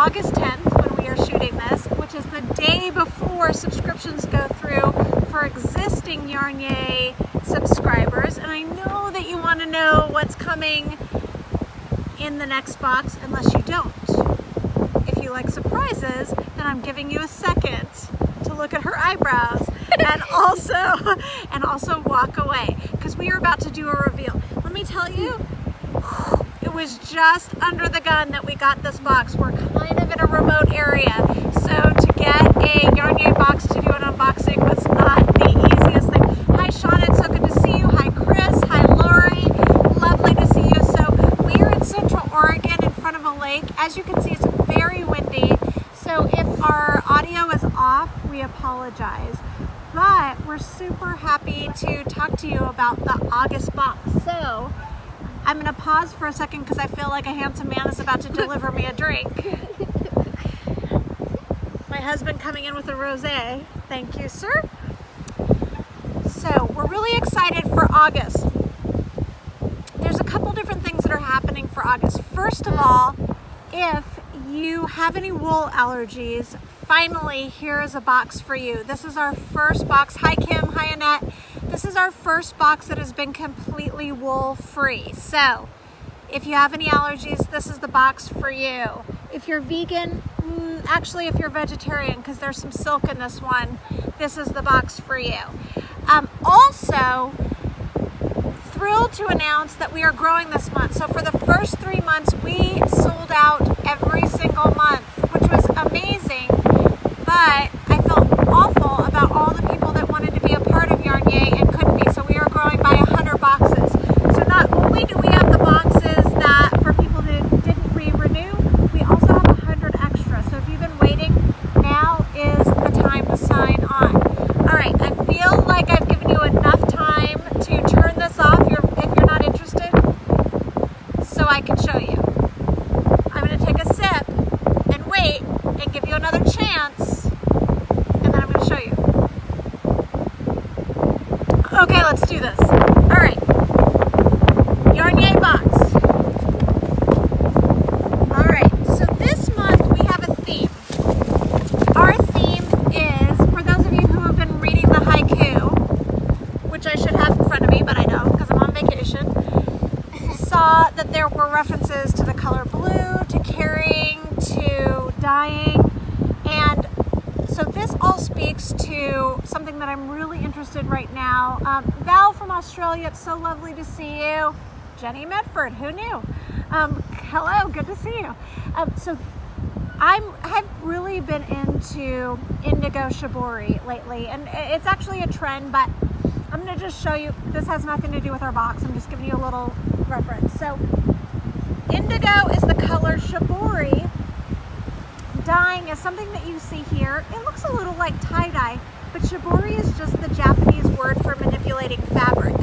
August 10th when we are shooting this, which is the day before subscriptions go through for existing YarnYAY subscribers. And I know that you want to know what's coming in the next box, unless you don't. If you like surprises, then I'm giving you a second to look at her eyebrows and also walk away, because we are about to do a reveal. Let me tell you, it was just under the gun that we got this box. We're kind of in a remote area, so to get a YarnYAY box to do an unboxing was not the easiest thing. Hi Shauna, it's so good to see you. Hi Chris, hi Lori, lovely to see you. So we are in Central Oregon in front of a lake. As you can see, it's very windy, so if our audio is off, we apologize. But we're super happy to talk to you about the August box. So I'm going to pause for a second because I feel like a handsome man is about to deliver me a drink. My husband coming in with a rosé. Thank you, sir. So we're really excited for August. There's a couple different things that are happening for August. First of all, if you have any wool allergies, finally, here is a box for you. This is our first box. Hi Kim, hi Annette. This is our first box that has been completely wool free. So if you have any allergies, this is the box for you. If you're vegan, actually if you're vegetarian, because there's some silk in this one, this is the box for you. Also, thrilled to announce that we are growing this month. So for the first 3 months, we sold out every single month, which was amazing. But I felt awful about all the people that wanted to be a part of YarnYAY and couldn't be. So we are growing by 100 boxes. So not only do we have the boxes that for people that didn't re-renew, we also have 100 extra. So if you've been waiting, now is the time to sign on. All right, I feel like I've given you enough time to turn this off if you're not interested, so I can show you. I'm going to take a sip and wait and give you another chance, and then I'm going to show you. Okay, let's do this. All right, YarnYAY box. All right, so this month we have a theme. Our theme is, for those of you who have been reading the haiku, which I should have in front of me, but I don't because I'm on vacation, saw that there were references to the color blue, to caring, to dying, and so this all speaks to something that I'm really interested in right now. Val from Australia, it's so lovely to see you. Jenny Medford, who knew? Hello, good to see you. So I've really been into indigo shibori lately, and it's actually a trend, but I'm going to just show you. This has nothing to do with our box. I'm just giving you a little reference. So indigo is the color. Shibori dyeing is something that you see here. It looks a little like tie-dye, but shibori is just the Japanese word for manipulating fabric.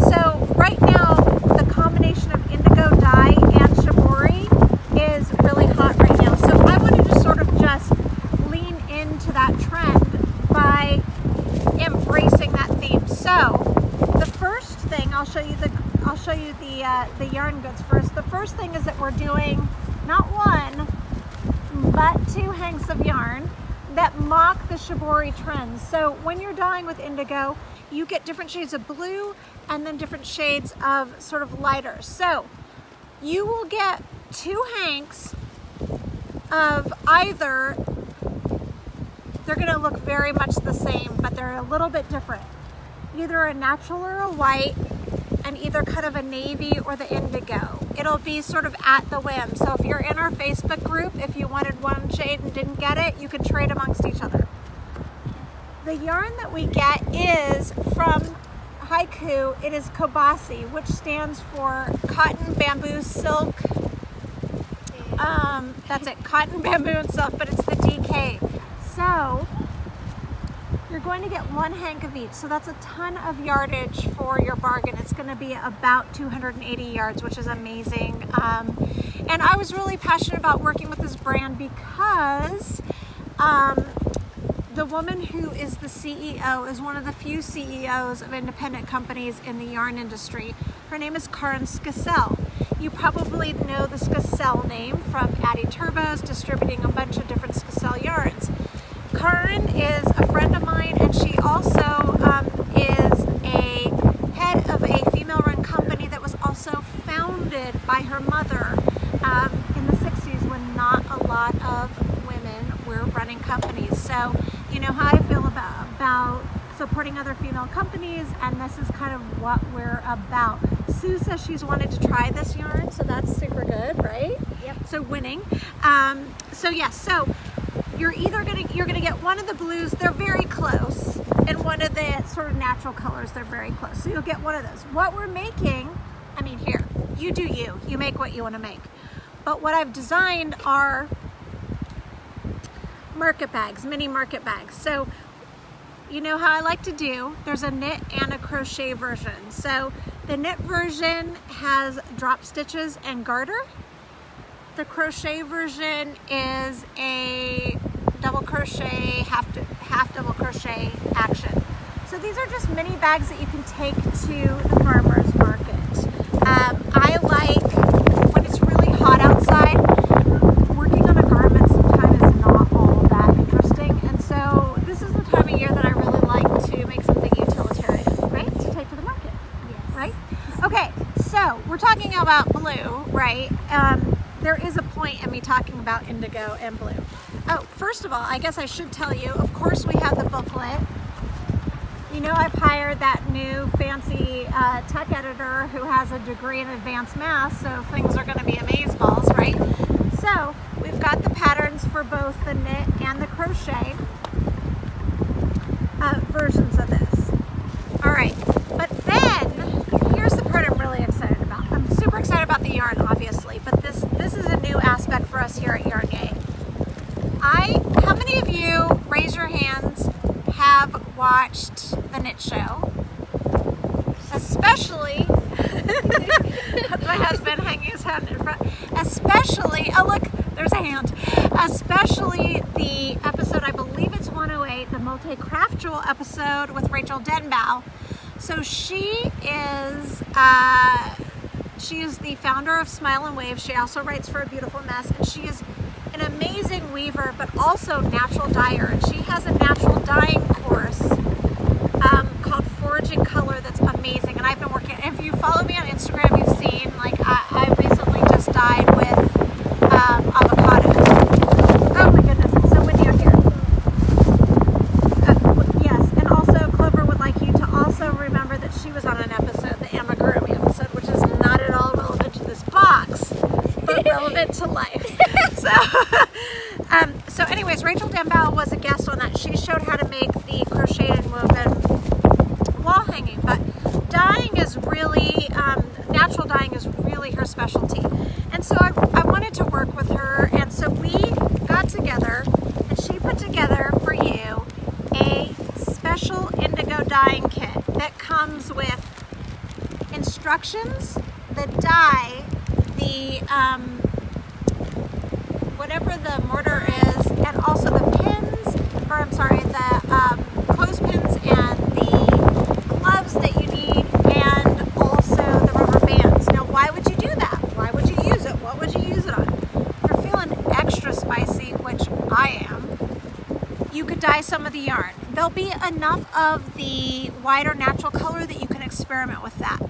So right now, the combination of indigo dye and shibori is really hot right now. So I wanted to sort of just lean into that trend by embracing that theme. So the first thing, I'll show you the yarn goods first. The first thing is that we're doing not one, but 2 hanks of yarn that mock the shibori trends. So when you're dyeing with indigo, you get different shades of blue and then different shades of sort of lighter. So you will get 2 hanks of either, they're gonna look very much the same, but they're a little bit different. Either a natural or a white, and either kind of a navy or the indigo. It'll be sort of at the whim. So if you're in our Facebook group, if you wanted one shade and didn't get it, you can trade amongst each other. The yarn that we get is from haiku. It is kobasi, which stands for cotton, bamboo, silk. That's it, cotton, bamboo, and silk, but it's the DK. So you're going to get 1 hank of each. So that's a ton of yardage for your bargain. It's going to be about 280 yards, which is amazing. And I was really passionate about working with this brand because the woman who is the CEO is one of the few CEOs of independent companies in the yarn industry. Her name is Karen Skissel. You probably know the Skacel name from Addie Turbos, distributing a bunch of different Skacel yarns. Karen is a friend of mine, and she also is a head of a female-run company that was also founded by her mother in the 60s when not a lot of women were running companies. So you know how I feel about supporting other female companies, and this is kind of what we're about. Sue says she's wanted to try this yarn, so that's super good, right? Yep. So winning. So yes, so you're gonna get one of the blues, they're very close, and one of the sort of natural colors, they're very close. So you'll get one of those. What we're making, I mean, here, you do you. You make what you want to make. But what I've designed are market bags, mini market bags. So you know how I like to do, there's a knit and a crochet version. So the knit version has drop stitches and garter. The crochet version is a double crochet, half double crochet action. So these are just mini bags that you can take to the farmer's market. I like, when it's really hot outside, working on a garment sometimes is not all that interesting. And so this is the time of year that I really like to make something utilitarian, right? To take to the market, Yes. right? Okay, so we're talking about blue, right? There is a point in me talking about indigo and blue. Oh, first of all, I guess I should tell you, of course we have the booklet. You know, I've hired that new fancy tech editor who has a degree in advanced math, so things are going to be amazeballs, right? So we've got the patterns for both the knit and the crochet versions of this. All right, but then here's the part I'm really excited about. I'm super excited about the yarn, obviously, but this is a new aspect for us here at YarnYAY. How many of you, raise your hands, have watched the knit show? Especially, my husband hanging his head in front, especially, oh look, there's a hand, especially the episode, I believe it's 108, the multi-craftual episode with Rachel Denbow. So she is the founder of Smile and Wave. She also writes for A Beautiful Mess, and she is an amazing weaver, but also natural dyer. And she has a natural dyeing course called Foraging Color that's amazing. And I've been working, if you follow me on Instagram, you've seen, like, I recently just dyed with avocado. Oh my goodness, it's so windy out here. Yes, and also Clover would like you to also remember that she was on an episode, the amigurumi episode, which is not at all relevant to this box, but relevant to life. So anyways, Rachel Denbow was a guest on that. She showed how to make the crocheted and woven wall hanging, but dyeing is really, natural dyeing is really her specialty. And so I wanted to work with her, and so we got together, and she put together for you a special indigo dyeing kit that comes with instructions, the dye, the whatever the mortar is, and also the pins, or I'm sorry, the clothespins and the gloves that you need, and also the rubber bands. Now, why would you do that? Why would you use it? What would you use it on? If you're feeling extra spicy, which I am, you could dye some of the yarn. There'll be enough of the wider natural color that you can experiment with that.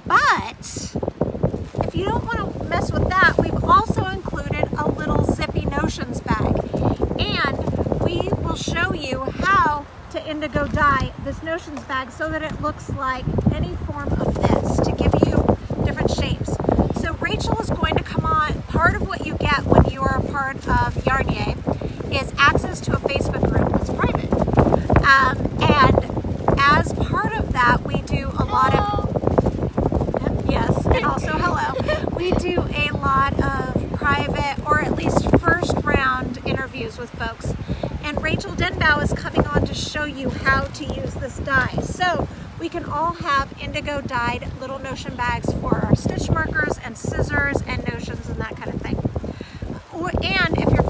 But if you don't want to mess with that, we've also included a little zippy notions bag, and we will show you how to indigo dye this notions bag so that it looks like any form of this, to give you different shapes. So Rachel is going to come on. Part of what you get when you are a part of YarnYAY is access to a Facebook group that's private, and as part of that, we do a lot of, yes, and also hello, we do a lot of private, or at least first round interviews with folks. And Rachel Denbow is coming on to show you how to use this dye. So we can all have indigo dyed little notion bags for our stitch markers and scissors and notions and that kind of thing. And if you're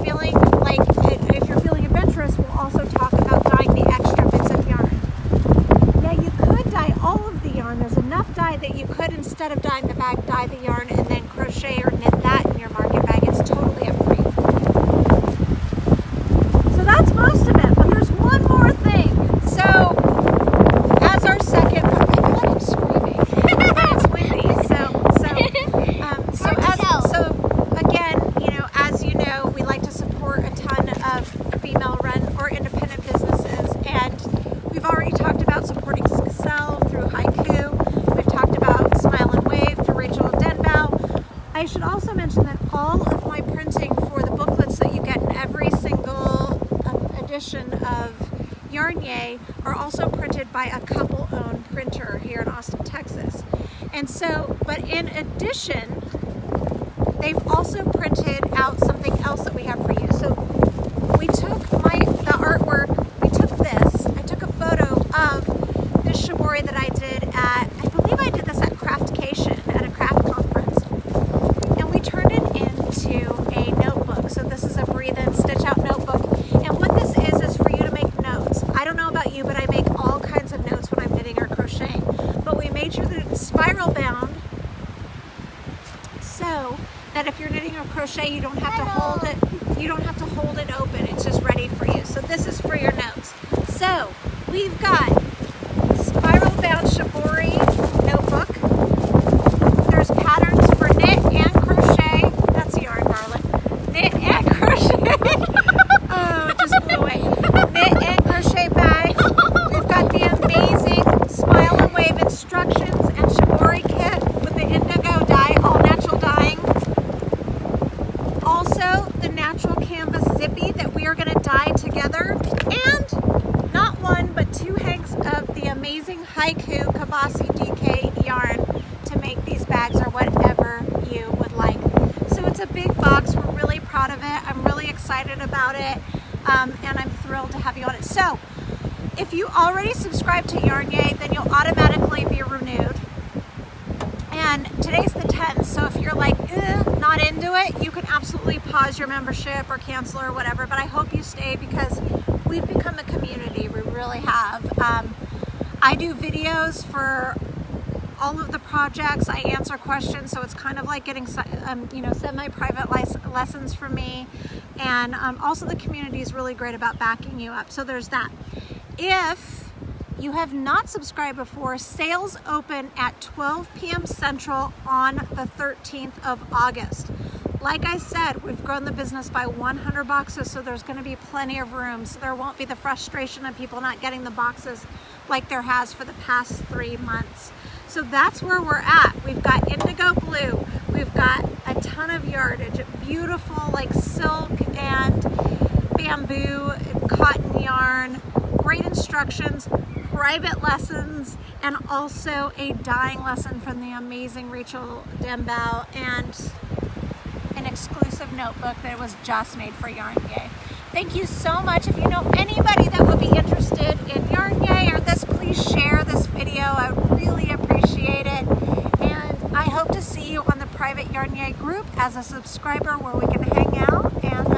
feeling adventurous, we'll also talk about dyeing the extra bits of yarn. Now you could dye all of the yarn. There's enough dye that you could, instead of dyeing the bag, dye the yarn and then crochet YarnYAY are also printed by a couple-owned printer here in Austin, Texas. And so, but in addition, they've also printed out something else that we have for you. So we took the artwork, we took this, I took a photo of this Shibori that I did at, I believe I did this at Craftcation, at a craft conference. And we turned it into a notebook. So this is a breathe in, stitch out notebook. And what this is for you to make notes. I don't know about you, but I make all kinds of notes when I'm knitting or crocheting. But we made sure that it's spiral bound so that if you're knitting or crochet, you don't have to hold it. You don't have to hold it open. It's just ready for you. So this is for your notes. So we've got spiral bound Shibori notebook. There's patterns for knit and crochet. That's yarn, darling. Knit and crochet. Oh, it just blew away. Knit and crochet bags. We've got the amazing Smile and Wave instructions and Shibori kit with the indigo dye, all natural dyeing. Also, the natural canvas zippy that we are going to dye together, and not one but two hanks of the amazing Haiku Kabasi DK yarn to make these bags or whatever you would like. So it's a big box. We're really proud of it. I'm really excited about it, and I'm thrilled to have you on it. So if you already subscribe to YarnYAY, then you'll automatically be renewed. And today's the 10th, so if you're like, not into it, you can absolutely pause your membership or cancel or whatever, but I hope you stay because we've become a community. We really have. I do videos for all of the projects. I answer questions, so it's kind of like getting semi-private lessons from me. And also the community is really great about backing you up. So there's that. If you have not subscribed before, sales open at 12 p.m. Central on the 13th of August. Like I said, we've grown the business by 100 boxes, so there's going to be plenty of room. So there won't be the frustration of people not getting the boxes like there has for the past 3 months. So that's where we're at. We've got indigo blue. We've got a ton of yardage, beautiful like silk and bamboo, cotton yarn, great instructions, private lessons, and also a dyeing lesson from the amazing Rachel Dembow, and an exclusive notebook that was just made for YarnYAY. Thank you so much. If you know anybody that would be interested in YarnYAY or this, please share this video. I really appreciate it. And I hope to see you on the private YarnYAY group as a subscriber where we can hang out and